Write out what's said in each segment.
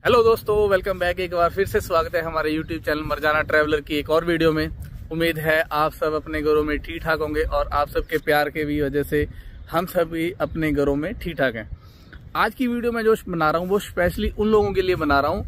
Hello दोस्तों, welcome back. एक बार फिर से स्वागत है हमारे यूट्यूब चैनल मरजाना ट्रैवलर की एक और वीडियो में। उम्मीद है आप सब अपने घरों में ठीक ठाक होंगे और आप सबके प्यार के भी वजह से हम सब भी अपने घरों में ठीक ठाक हैं। आज की वीडियो में जो बना रहा हूँ वो स्पेशली उन लोगों के लिए बना रहा हूँ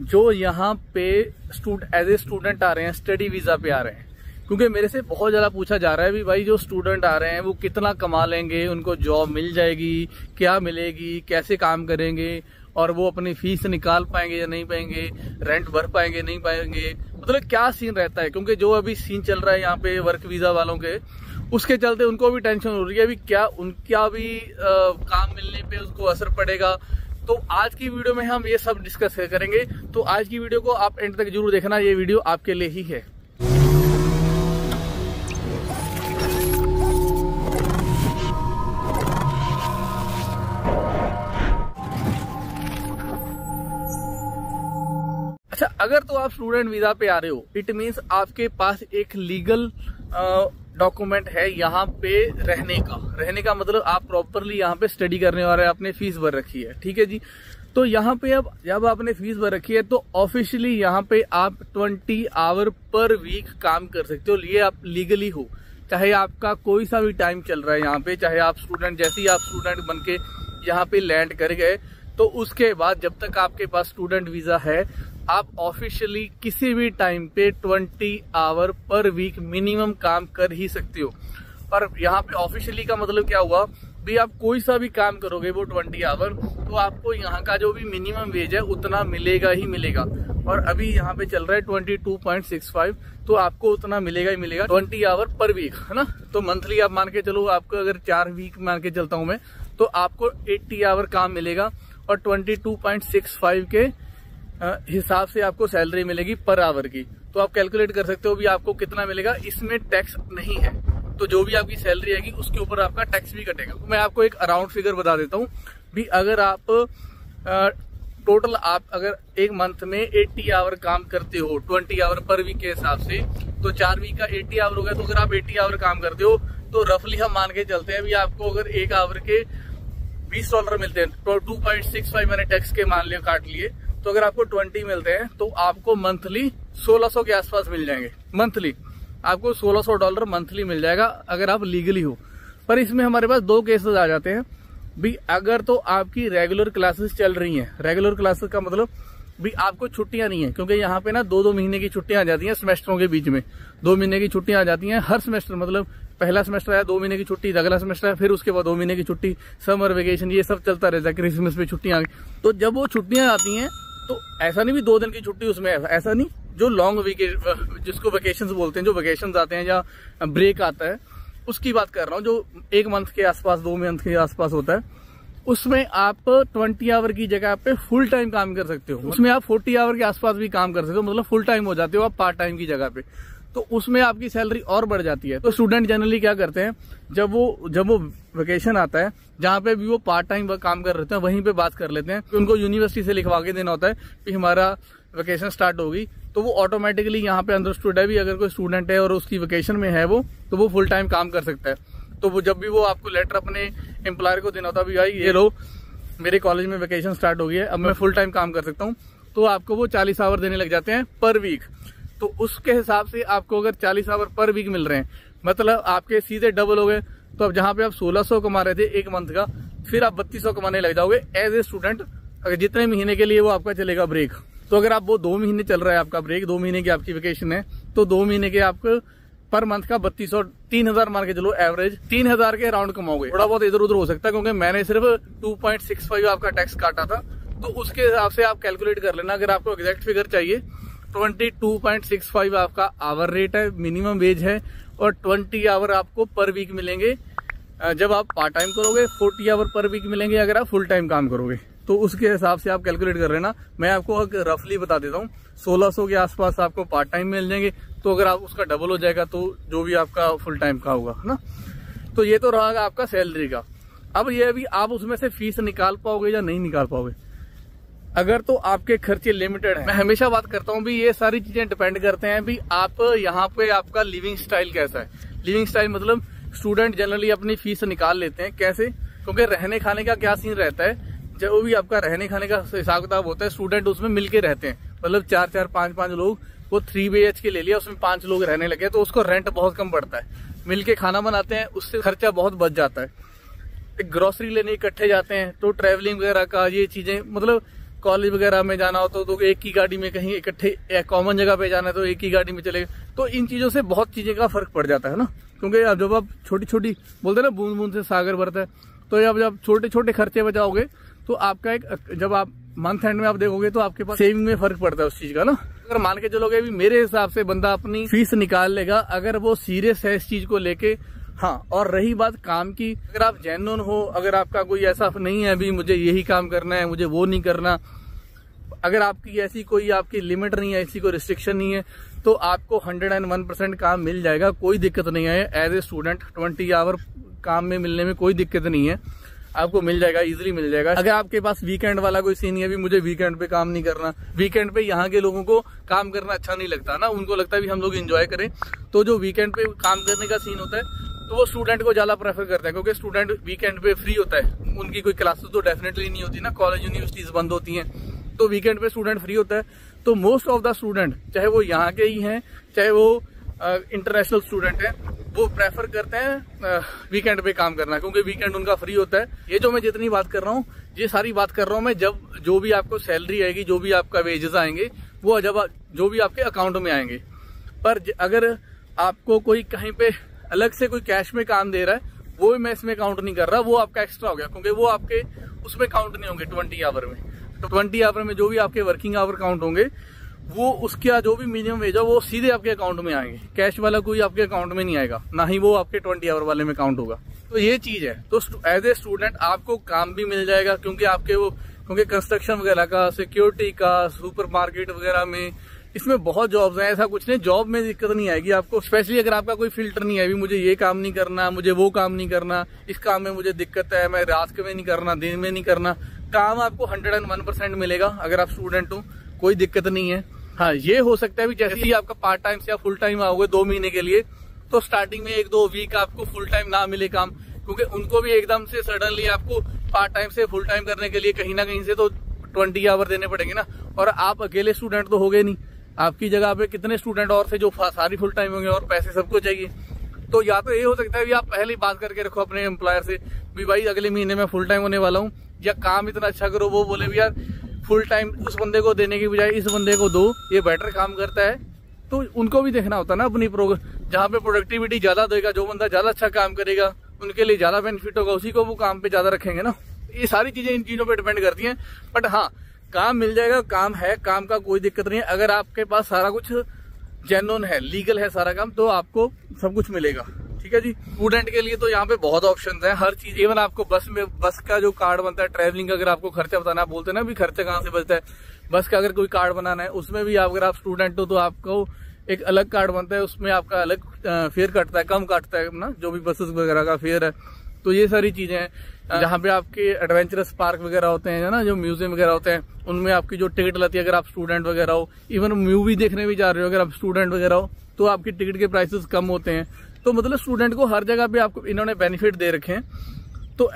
जो यहाँ पे एज ए स्टूडेंट आ रहे हैं, स्टडी वीज़ा पे आ रहे हैं। क्योंकि मेरे से बहुत ज़्यादा पूछा जा रहा है भी भाई जो स्टूडेंट आ रहे हैं वो कितना कमा लेंगे, उनको जॉब मिल जाएगी, क्या मिलेगी, कैसे काम करेंगे और वो अपनी फीस निकाल पाएंगे या नहीं पाएंगे, रेंट भर पाएंगे नहीं पाएंगे, मतलब क्या सीन रहता है। क्योंकि जो अभी सीन चल रहा है यहाँ पे वर्क वीज़ा वालों के, उसके चलते उनको भी टेंशन हो रही है भी क्या उनका भी काम मिलने पे उसको असर पड़ेगा। तो आज की वीडियो में हम ये सब डिस्कस करेंगे। तो आज की वीडियो को आप एंड तक जरूर देखना, ये वीडियो आपके लिए ही है। अच्छा, अगर तो आप स्टूडेंट वीजा पे आ रहे हो, इट मीन्स आपके पास एक लीगल डॉक्यूमेंट है यहाँ पे रहने का मतलब आप प्रॉपरली यहाँ पे स्टडी करने वाले, आपने फीस भर रखी है, ठीक है जी। तो यहाँ पे अब जब आपने फीस भर रखी है तो ऑफिशियली यहाँ पे आप 20 आवर पर वीक काम कर सकते हो। ये आप लीगली हो, चाहे आपका कोई सा भी टाइम चल रहा है यहाँ पे, चाहे आप स्टूडेंट, जैसे ही आप स्टूडेंट बन के यहाँ पे लैंड कर गए तो उसके बाद जब तक आपके पास स्टूडेंट वीजा है आप ऑफिशियली किसी भी टाइम पे 20 आवर पर वीक मिनिमम काम कर ही सकते हो। पर यहाँ पे ऑफिशियली का मतलब क्या हुआ भी, आप कोई सा भी काम करोगे वो 20 आवर, तो आपको यहाँ का जो भी मिनिमम वेज है उतना मिलेगा ही मिलेगा। और अभी यहाँ पे चल रहा है 22.65, तो आपको उतना मिलेगा ही मिलेगा 20 आवर पर वीक, है ना। तो मंथली आप मान के चलो, आपको अगर 4 वीक मान के चलता हूँ मैं, तो आपको 80 आवर काम मिलेगा और 22.65 के हिसाब से आपको सैलरी मिलेगी पर आवर की। तो आप कैलकुलेट कर सकते हो भी आपको कितना मिलेगा। इसमें टैक्स नहीं है, तो जो भी आपकी सैलरी आएगी उसके ऊपर आपका टैक्स भी कटेगा। मैं आपको एक अराउंड फिगर बता देता हूँ भी, अगर आप टोटल आप अगर एक मंथ में 80 आवर काम करते हो 20 आवर पर वीक के हिसाब से, तो 4 वीक का 80 आवर हो गया। तो अगर आप 80 आवर काम करते हो तो रफली हम मान के चलते हैं भी आपको अगर एक आवर के $20 मिलते हैं, तो 2.65 मैंने टैक्स के मान लिया, काट लिए, तो अगर आपको 20 मिलते हैं तो आपको मंथली 1600 के आसपास मिल जाएंगे। मंथली आपको $1600 मंथली मिल जाएगा अगर आप लीगली हो। पर इसमें हमारे पास 2 केसेस आ जाते हैं भी, अगर तो आपकी रेगुलर क्लासेस चल रही हैं, रेगुलर क्लासेस का मतलब भी आपको छुट्टियां नहीं है, क्योंकि यहाँ पे ना 2-2 महीने की छुट्टियां आ जाती हैं सेमेस्टरों के बीच में। 2 महीने की छुट्टियां आ जाती हैं हर सेमेस्टर, मतलब पहला सेमेस्टर आया 2 महीने की छुट्टी, अगला सेमेस्टर है फिर उसके बाद 2 महीने की छुट्टी, समर वेकेशन, ये सब चलता रहता है। क्रिसमस पे छुट्टियां आ गई, तो जब वो छुट्टियां आती हैं तो ऐसा नहीं भी 2 दिन की छुट्टी उसमें, ऐसा नहीं, जो लॉन्ग वेकेशन जिसको वेकेशंस बोलते हैं, जो वेकेशंस आते हैं या ब्रेक आता है, उसकी बात कर रहा हूँ, जो 1 मंथ के आसपास 2 मंथ के आसपास होता है, उसमें आप 20 आवर की जगह पे फुल टाइम काम कर सकते हो। उसमें आप 40 आवर के आसपास भी काम कर सकते हो, मतलब फुल टाइम हो जाते हो आप पार्ट टाइम की जगह पे, तो उसमें आपकी सैलरी और बढ़ जाती है। तो स्टूडेंट जनरली क्या करते हैं, जब वो वेकेशन आता है जहाँ पे भी वो पार्ट टाइम काम कर रहे हैं वहीं पे बात कर लेते हैं। उनको यूनिवर्सिटी से लिखवा के देना होता है कि हमारा वेकेशन स्टार्ट होगी, तो वो ऑटोमेटिकली यहाँ पे अंडरस्टूड है भी, अगर कोई स्टूडेंट है और उसकी वेकेशन में है वो, तो वो फुल टाइम काम कर सकता है। तो वो जब भी वो आपको लेटर अपने एम्प्लॉयर को देना होता है, भाई ये लो मेरे कॉलेज में वेकेशन स्टार्ट हो गई है, अब मैं फुल टाइम काम कर सकता हूँ, तो आपको वो 40 आवर देने लग जाते हैं पर वीक। तो उसके हिसाब से आपको अगर 40 आवर पर वीक मिल रहे हैं, मतलब आपके सीधे डबल हो गए। तो अब जहाँ पे आप 1600 कमा रहे थे 1 मंथ का, फिर आप 3200 कमाने लग जाओगे एज ए स्टूडेंट, अगर जितने महीने के लिए वो आपका चलेगा ब्रेक। तो अगर आप वो 2 महीने चल रहा है आपका ब्रेक, 2 महीने की आपकी वेकेशन है, तो 2 महीने के आपको पर मंथ का 3200, 3000 मान के चलो एवरेज 3000 के अराउंड कमाओगे। थोड़ा बहुत इधर उधर हो सकता है क्योंकि मैंने सिर्फ 2.65 आपका टैक्स काटा था, तो उसके हिसाब से आप कैलकुलेट कर लेना। अगर आपको एग्जैक्ट फिगर चाहिए, 22.65 आपका आवर रेट है, मिनिमम वेज है, और 20 आवर आपको पर वीक मिलेंगे जब आप पार्ट टाइम करोगे, 40 आवर पर वीक मिलेंगे अगर आप फुल टाइम काम करोगे। तो उसके हिसाब से आप कैलकुलेट कर लेना। मैं आपको रफली बता देता हूँ, 1600 के आसपास आपको पार्ट टाइम मिल जाएंगे, तो अगर आप उसका डबल हो जाएगा तो जो भी आपका फुल टाइम का होगा, है ना। तो ये तो रहा आपका सैलरी का। अब ये भी आप उसमें से फीस निकाल पाओगे या नहीं निकाल पाओगे, अगर तो आपके खर्चे लिमिटेड हैं। मैं हमेशा बात करता हूँ भी ये सारी चीजें डिपेंड करते हैं भी आप यहाँ पे आपका लिविंग स्टाइल कैसा है। लिविंग स्टाइल मतलब स्टूडेंट जनरली अपनी फीस निकाल लेते हैं कैसे, क्योंकि रहने खाने का क्या सीन रहता है, जो भी आपका रहने खाने का हिसाब किताब होता है, स्टूडेंट उसमें मिलके रहते हैं, मतलब 4-4 5-5 लोग, वो 3 BHK ले लिया, उसमें 5 लोग रहने लगे तो उसको रेंट बहुत कम पड़ता है। मिलके खाना बनाते हैं, उससे खर्चा बहुत बच जाता है। ग्रोसरी लेने इकट्ठे जाते हैं तो ट्रैवलिंग वगैरह का ये चीजें, मतलब कॉलेज वगैरह में जाना हो तो एक ही गाड़ी में, कहीं इकट्ठे कॉमन जगह पे जाना है तो एक ही गाड़ी में चले, तो इन चीजों से बहुत चीजें का फर्क पड़ जाता है ना। क्योंकि अब जब आप छोटी छोटी बोलते हैं ना, बूंद बूंद से सागर भरता है, तो जब छोटे छोटे खर्चे बचाओगे तो आपका जब आप मंथ एंड में आप देखोगे तो आपके पास सेविंग में फर्क पड़ता है उस चीज का ना। अगर मान के चलोगे अभी मेरे हिसाब से बंदा अपनी फीस निकाल लेगा अगर वो सीरियस है इस चीज को लेके। हाँ, और रही बात काम की, अगर आप जेन्युइन हो, अगर आपका कोई ऐसा नहीं है अभी मुझे यही काम करना है, मुझे वो नहीं करना, अगर आपकी ऐसी कोई आपकी लिमिट नहीं है, ऐसी कोई रिस्ट्रिक्शन नहीं है, तो आपको 101% काम मिल जाएगा, कोई दिक्कत नहीं है। एज ए स्टूडेंट 20 आवर काम में मिलने में कोई दिक्कत नहीं है, आपको मिल जाएगा, इजीली मिल जाएगा। अगर आपके पास वीकेंड वाला कोई सीन है, भी मुझे वीकेंड पे काम नहीं करना, वीकेंड पे यहाँ के लोगों को काम करना अच्छा नहीं लगता ना, उनको लगता है भी हम लोग एंजॉय करें, तो जो वीकेंड पे काम करने का सीन होता है तो वो स्टूडेंट को ज्यादा प्रेफर करते हैं, क्योंकि स्टूडेंट वीकेंड पे फ्री होता है, उनकी कोई क्लासेस तो डेफिनेटली नहीं होती ना, कॉलेज यूनिवर्सिटीज बंद होती हैं, तो वीकेंड पे स्टूडेंट फ्री होता है। तो मोस्ट ऑफ द स्टूडेंट, चाहे वो यहाँ के ही हैं चाहे वो इंटरनेशनल स्टूडेंट है, वो प्रेफर करते हैं वीकेंड पे काम करना, क्योंकि वीकेंड उनका फ्री होता है। ये जो मैं जितनी बात कर रहा हूँ, ये सारी बात कर रहा हूँ मैं जब जो भी आपको सैलरी आएगी, जो भी आपका वेजेस आएंगे, वो जब जो भी आपके अकाउंट में आएंगे। पर अगर आपको कोई कहीं पे अलग से कोई कैश में काम दे रहा है, वो मैं इसमें काउंट नहीं कर रहा, वो आपका एक्स्ट्रा हो गया, क्योंकि वो आपके उसमें काउंट नहीं होंगे 20 आवर में। तो 20 आवर में जो भी आपके वर्किंग आवर काउंट होंगे, वो उसका जो भी मिनिमम वेज है वो सीधे आपके अकाउंट में आएंगे, कैश वाला कोई आपके अकाउंट में नहीं आएगा, ना ही वो आपके 20 आवर वाले में काउंट होगा। तो ये चीज है। तो एज ए स्टूडेंट आपको काम भी मिल जाएगा, क्योंकि कंस्ट्रक्शन वगैरह का, सिक्योरिटी का, सुपरमार्केट वगैरह में, इसमें बहुत जॉब्स हैं, ऐसा कुछ नहीं, जॉब में दिक्कत नहीं आएगी आपको। स्पेशली अगर आपका कोई फिल्टर नहीं है, अभी मुझे ये काम नहीं करना, मुझे वो काम नहीं करना, इस काम में मुझे दिक्कत है, मैं रात में नहीं करना, दिन में नहीं करना, काम आपको 101% मिलेगा अगर आप स्टूडेंट हो, कोई दिक्कत नहीं है। हाँ, ये हो सकता है भी जैसे ही आपका पार्ट टाइम से आप फुल टाइम आओगे 2 महीने के लिए, तो स्टार्टिंग में 1-2 वीक आपको फुल टाइम ना मिले काम, क्योंकि उनको भी एकदम से सडनली आपको पार्ट टाइम से फुल टाइम करने के लिए कहीं ना कहीं से तो 20 आवर देने पड़ेंगे ना। और आप अकेले स्टूडेंट तो हो गए नहीं, आपकी जगह पे कितने स्टूडेंट और थे जो सारी फुल टाइम होंगे, और पैसे सबको चाहिए। तो या तो ये हो सकता है भी आप पहले ही बात करके रखो अपने एम्प्लॉयर से भी भाई अगले महीने में फुल टाइम होने वाला हूँ, या काम इतना अच्छा करो, वो बोले भी यार फुल टाइम उस बंदे को देने की बजाय इस बंदे को दो, ये बेटर काम करता है। तो उनको भी देखना होता है ना अपनी जहाँ पे प्रोडक्टिविटी ज्यादा देगा, जो बंदा ज्यादा अच्छा काम करेगा, उनके लिए ज्यादा बेनिफिट होगा, उसी को वो काम पे ज्यादा रखेंगे ना। ये सारी चीजें इन चीजों पे डिपेंड करती हैं। बट हाँ, काम मिल जाएगा, काम है, काम का कोई दिक्कत नहीं है। अगर आपके पास सारा कुछ जेन्युइन है, लीगल है सारा काम, तो आपको सब कुछ मिलेगा। ठीक है जी। स्टूडेंट के लिए तो यहाँ पे बहुत ऑप्शंस हैं, हर चीज। इवन आपको बस का जो कार्ड बनता है, ट्रैवलिंग का, अगर आपको खर्चा बताना, बोलते हैं ना भी खर्चा कहाँ से बचता है, बस का अगर कोई कार्ड बनाना है, उसमें भी अगर आप स्टूडेंट हो तो आपको एक अलग कार्ड बनता है, उसमें आपका अलग फेयर कटता है, कम काटता है ना, जो भी बसेस वगैरह का फेयर है। तो ये सारी चीजें हैं। जहाँ पे आपके एडवेंचरस पार्क वगैरह होते हैं ना, जो म्यूजियम वगैरह होते हैं, उनमें आपकी जो टिकट लगती है, अगर आप स्टूडेंट वगैरह हो, इवन मूवी देखने भी जा रहे हो अगर आप स्टूडेंट वगैरह हो, तो आपकी टिकट के प्राइसेस कम होते हैं। तो मतलब स्टूडेंट को हर जगह पे आपको इन्होंने बेनिफिट दे रखे हैं। तो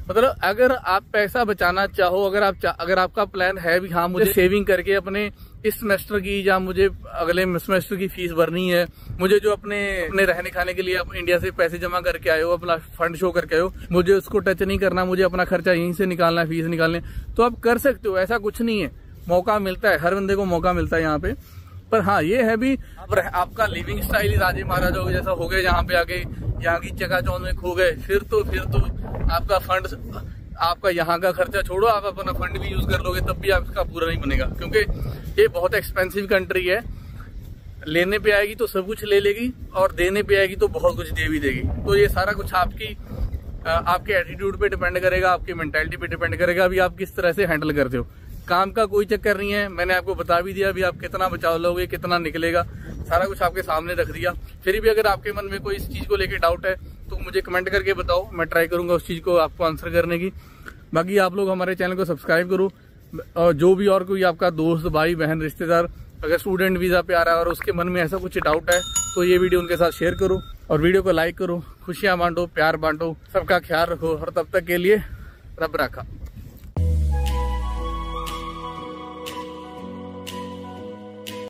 मतलब अगर आप पैसा बचाना चाहो, अगर आपका प्लान है भी हाँ मुझे सेविंग करके अपने इस सेमेस्टर की या मुझे अगले सेमेस्टर की फीस भरनी है, मुझे जो अपने रहने खाने के लिए आप इंडिया से पैसे जमा करके आए हो, अपना फंड शो करके आए हो, मुझे उसको टच नहीं करना, मुझे अपना खर्चा यहीं से निकालना है, फीस निकालने, तो आप कर सकते हो। ऐसा कुछ नहीं है, मौका मिलता है, हर बंदे को मौका मिलता है यहाँ पे। पर हाँ, ये है भी आपका लिविंग स्टाइल ही राजे महाराजाओं जैसा हो गया, यहाँ पे आके यहाँ की चकाचौंध में खो गए, फिर तो आपका फंड, आपका यहाँ का खर्चा छोड़ो, आप अपना फंड भी यूज कर लोगे तब भी आपका पूरा नहीं बनेगा, क्योंकि ये बहुत एक्सपेंसिव कंट्री है। लेने पे आएगी तो सब कुछ ले लेगी, और देने पे आएगी तो बहुत कुछ दे भी देगी। तो ये सारा कुछ आपके एटीट्यूड पे डिपेंड करेगा, आपकी मेंटालिटी पे डिपेंड करेगा, अभी आप किस तरह से हैंडल करते हो। काम का कोई चक्कर नहीं है, मैंने आपको बता भी दिया, अभी आप कितना बचाव लोगे, कितना निकलेगा, सारा कुछ आपके सामने रख दिया। फिर भी अगर आपके मन में कोई इस चीज को लेके डाउट है तो मुझे कमेंट करके बताओ, मैं ट्राई करूंगा उस चीज को आपको आंसर करने की। बाकी आप लोग हमारे चैनल को सब्सक्राइब करो, और जो भी और कोई आपका दोस्त, भाई, बहन, रिश्तेदार अगर स्टूडेंट वीजा पे आ रहा है और उसके मन में ऐसा कुछ डाउट है, तो ये वीडियो उनके साथ शेयर करो और वीडियो को लाइक करो। खुशियां बांटो, प्यार बांटो, सबका ख्याल रखो, और तब तक के लिए रब रखा।